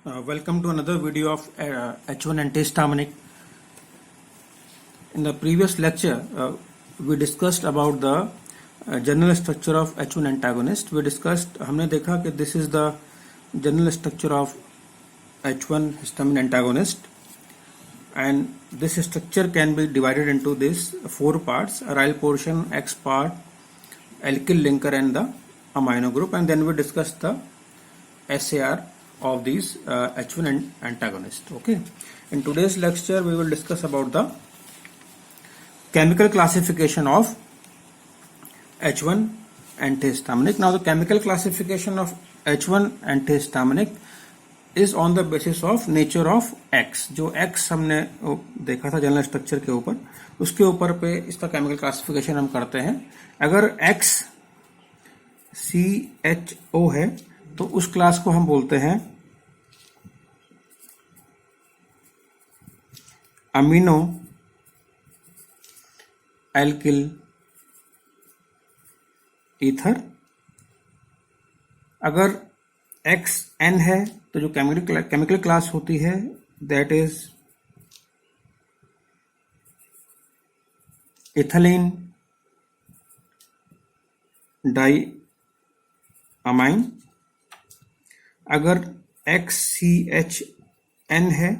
Welcome to another video of H1 antihistaminic. In the previous lecture, we discussed about the general structure of H1 antagonist. We discussed, हमने देखा कि this is the general structure of H1 histamine antagonist, and this structure can be divided into these four parts: aryl portion, X part, alkyl linker, and the amino group. And then we discussed the SAR of these H1 antagonist. Okay, in today's lecture we will discuss about the chemical classification of H1 antihistaminic. Now the chemical classification of H1 antihistaminic is on the basis of nature of X. जो X हमने देखा था general structure के ऊपर, उसके ऊपर पे इसका केमिकल क्लासिफिकेशन हम करते हैं. अगर X CHO है तो उस क्लास को हम बोलते हैं अमीनो एल्किल ईथर. अगर XN है तो जो केमिकल क्लास होती है that is ethylene diamine. अगर XCHN है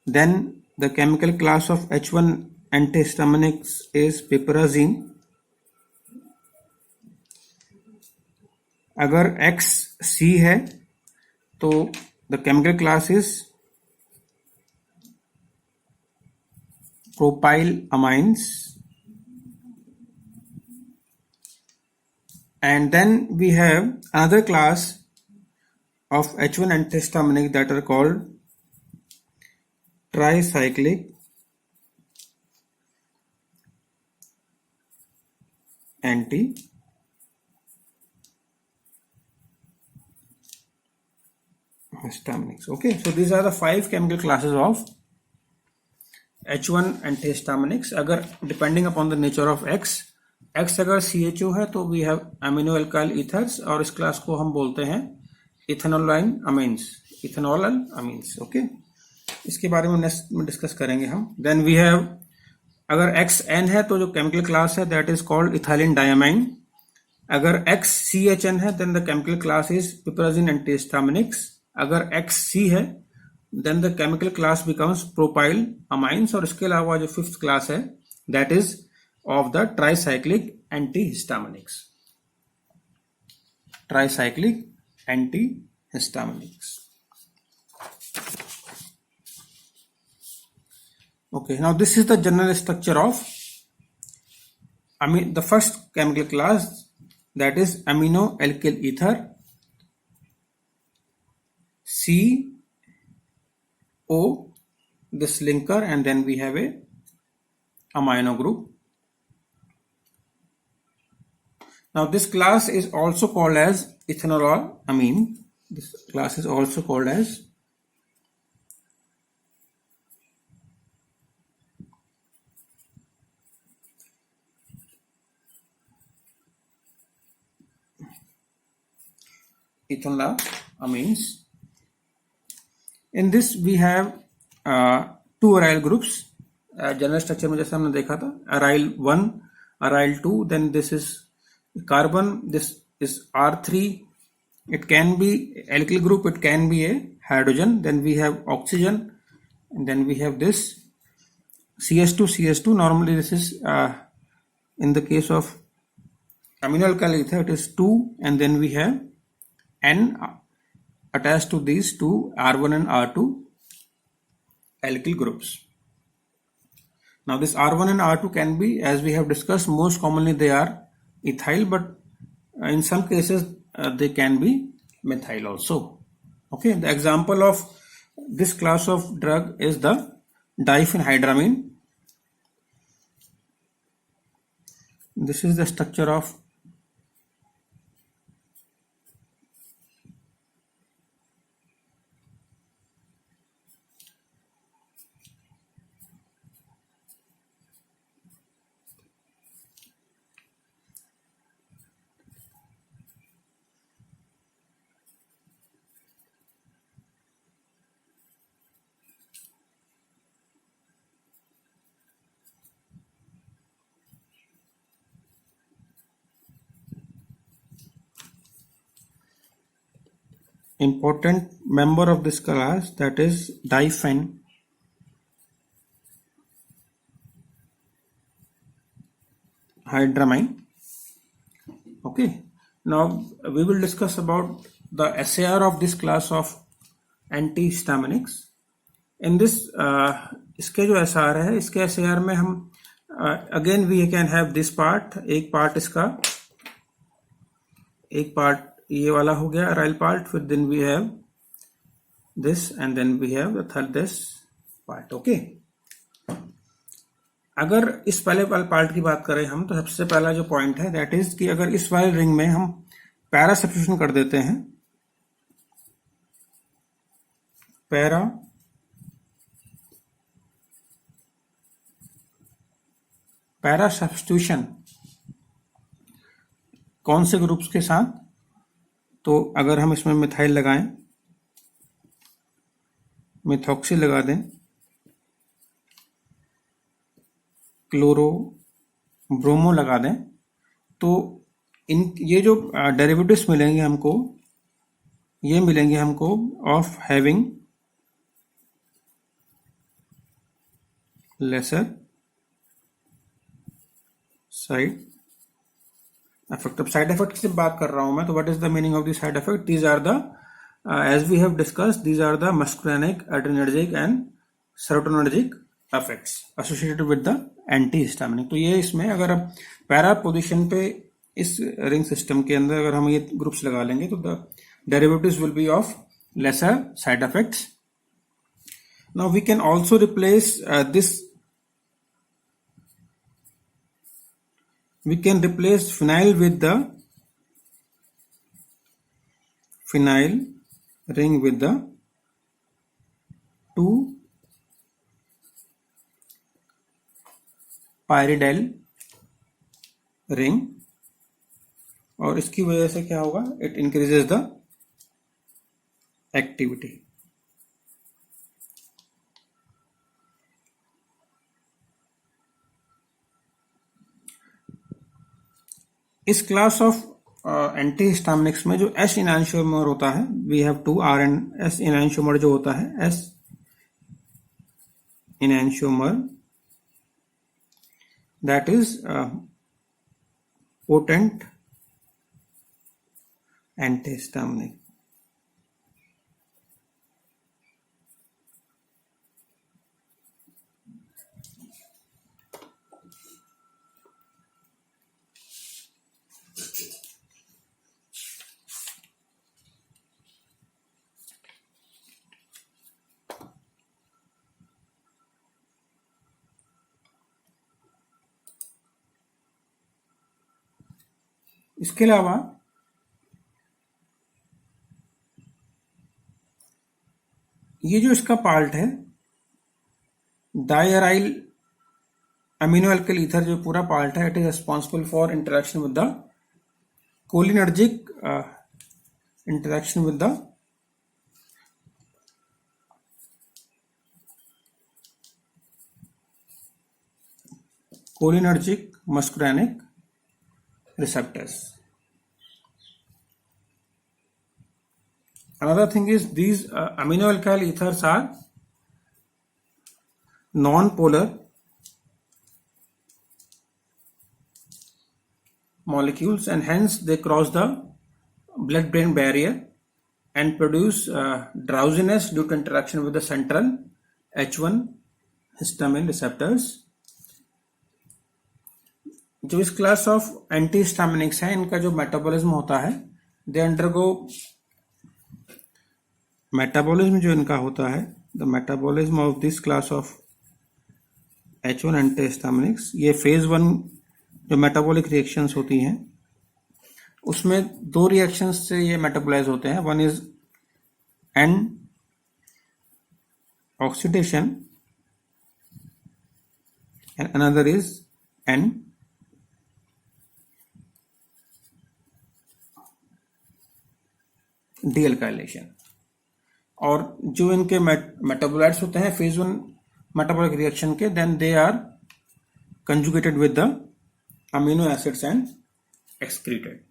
then the chemical class of H1 antihistaminics is piperazine. अगर XC है तो the chemical class is propylamines. And then we have another class of H1 antihistaminic that are called tricyclic antihistaminics. Okay, so these are the five chemical classes of H1 antihistaminics. अगर depending upon the nature of X अगर CHO है तो we have amino alkyl ethers और इस class को हम बोलते हैं ethanolamine amines, ethanol amines. Okay, इसके बारे में नेक्स्ट में डिस्कस करेंगे हम. देन वी हैव, अगर XN है तो जो केमिकल क्लास है that is called ethylene diamine. अगर XCHN है then the chemical class is piperazine antihistaminics. अगर XC है then the chemical class becomes propyl amines. और इसके अलावा जो फिफ्थ क्लास है that is of the tricyclic antihistaminics. Tricyclic antihistaminics. Okay, now this is the general structure of the first chemical class, that is amino alkyl ether, CO, this linker, and then we have a amino group. Now this class is also called as ethanolamine. This class is also called as ethanolamines. In this we have two aryl groups. General structure में जैसे हमने देखा था, aryl 1, aryl 2, then this is carbon, this is R3. It can be alkyl group, it can be a hydrogen. Then we have oxygen, and then we have this CH2. Normally this is in the case of amino alkyl ether it is 2, and then we have N attached to these two R1 and R2 alkyl groups. Now this R1 and R2 can be, as we have discussed, most commonly they are ethyl, but in some cases they can be methyl also. Okay, the example of this class of drug is the diphenhydramine. This is the structure of important member of this class, that is diphenhydramine. Okay, now we will discuss about the SAR of this class of antihistaminics. In this इसके जो SR है, इसके SAR में हम again we can have this part, एक part इसका, एक part ये वाला हो गया aryl part, फिर then we have this and then we have the third this part. Okay, अगर इस पहले वाले पार्ट की बात करें हम, तो सबसे पहला जो पॉइंट है दैट इज कि अगर इस वाले रिंग में हम पैरा सब्स्टिट्यूशन कर देते हैं, पैरा सब्स्टिट्यूशन कौन से ग्रुप्स के साथ, तो अगर हम इसमें मिथाइल लगाएं, मिथॉक्सी लगा दें, क्लोरो ब्रोमो लगा दें, तो इन ये जो डेरिवेटिव्स मिलेंगे हमको, ये मिलेंगे हमको of having lesser side effect. अब साइड इफेक्ट की बात कर रहा हूं मैं, तो what is the meaning of the side effect? These are the as we have discussed, these are the muscarinic, adrenergic and serotonergic effects associated with the antihistaminic. तो ये इसमें अगर अब पैरा पोजीशन पे इस रिंग सिस्टम के अंदर अगर हम ये ग्रुप्स लगा लेंगे, तो the derivatives will be of lesser side effects. Now we can also replace we can replace phenyl with the phenyl ring with the 2 pyridyl ring, और इसकी वजह से क्या होगा? It increases the activity. इस क्लास ऑफ एंटीहिस्टामिनिक्स में जो S enantiomer होता है, we have two R and S enantiomer जो होता है, S enantiomer, that is potent antihistaminic. इसके अलावा ये जो इसका पार्ट है, डायराइल अमीनो अल्किल ईथर, जो पूरा पार्ट है, it is responsible for interaction with the cholinergic, interaction with the cholinergic मस्कुलिनिक receptors. Another thing is these amino alkyl ethers are non-polar molecules, and hence they cross the blood-brain barrier and produce drowsiness due to interaction with the central H1 histamine receptors. जो इस class of antihistaminics है, इनका जो metabolism होता है, they undergo metabolism जो इनका होता है, the metabolism of this class of H1 antihistaminics, ये फेज 1 जो मेटाबॉलिक रिएक्शंस होती हैं, उसमें 2 रिएक्शंस से ये मेटाबोलाइज होते हैं. One is N oxidation and another is N dealkylation. और जो इनके मेटाबोलाइट्स होते हैं फेज 1 मेटाबॉलिक रिएक्शन के, then they are conjugated with the amino acids and excreted.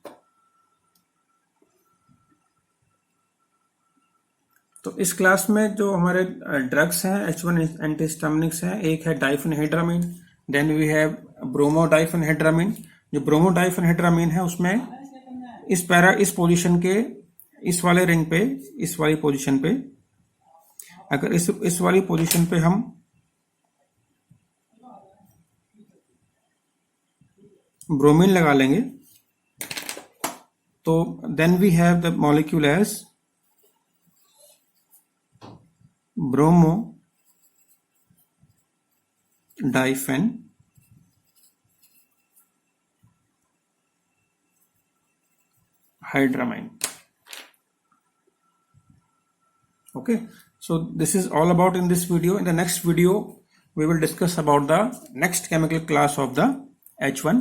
तो इस क्लास में जो हमारे ड्रग्स हैं H1 एंटीहिस्टामिनिक्स हैं, एक है डाइफेनहाइड्रामीन, देन वी हैव ब्रोमोडाइफेनहाइड्रामीन। जो ब्रोमोडाइफेनहाइड्रामीन है उसमें इस पोजीशन के इस वाले रिंग पे, इस वाली पोजीशन पे, अगर इस वाली पोजीशन पे हम ब्रोमीन लगा लेंगे तो then we have the molecule as bromodiphenhydramine hydramine. Okay, so this is all about in this video. In the next video we will discuss about the next chemical class of the H1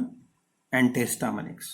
antihistaminics.